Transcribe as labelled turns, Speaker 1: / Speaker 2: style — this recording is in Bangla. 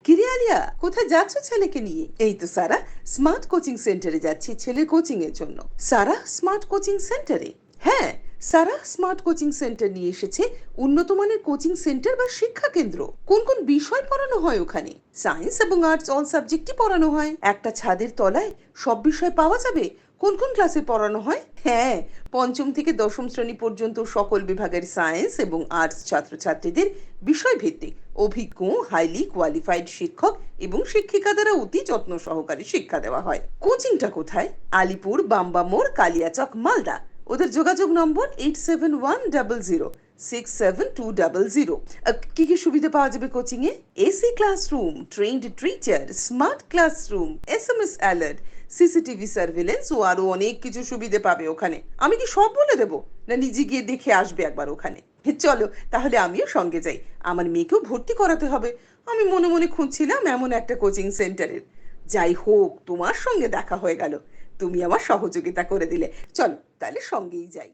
Speaker 1: কিরে আলিয়া, কোথায় যাচ্ছ ছেলেকে নিয়ে? এই তো সারা, স্মার্ট কোচিং সেন্টারে যাচ্ছি ছেলের কোচিং এর জন্য। সারা স্মার্ট কোচিং সেন্টারে? হ্যাঁ, সারা স্মার্ট কোচিং সেন্টার নিয়ে এসেছে উন্নত মানের কোচিং সেন্টার বা শিক্ষা কেন্দ্র। কোন কোন বিষয় পড়ানো হয় ওখানে? সায়েন্স এবং আর্টস অল সাবজেক্টই পড়ানো হয়। একটা ছাদের তলায় সব বিষয় পাওয়া যাবে। কোন কোন ক্লাসে পড়ানো হয়? হ্যাঁ, পঞ্চম থেকে দশম শ্রেণী পর্যন্ত সকল বিভাগের সায়েন্স এবং আর্টস ছাত্রছাত্রীদের বিষয়ভিত্তিক অভিজ্ঞ হাইলি কোয়ালিফাইড শিক্ষক এবং শিক্ষিকা দ্বারা অতি যত্ন সহকারে শিক্ষা দেওয়া হয়। কোচিংটা কোথায়? আলিপুর, বাম্বামোড়, কালিয়াচক, মালদা। ওদের যোগাযোগ নম্বর 8710067200। কি কি সুবিধা পাওয়া যাবে কোচিং এ? AC classroom, trained teacher, smart classroom, SMS alert, CCTV surveillance ও আরো অনেক কিছু সুবিধা পাবে ওখানে। আমি কি সব বলে দেবো, না নিজে গিয়ে দেখে আসবে একবার ওখানে? চলো তাহলে আমিও সঙ্গে যাই, আমার মেয়েকেও ভর্তি করাতে হবে। আমি মনে মনে খুঁজছিলাম এমন একটা কোচিং সেন্টারের। যাই হোক, তোমার সঙ্গে দেখা হয়ে গেল, তুমি আমার সহযোগিতা করে দিলে। চলো তাহলে সঙ্গেই যাই।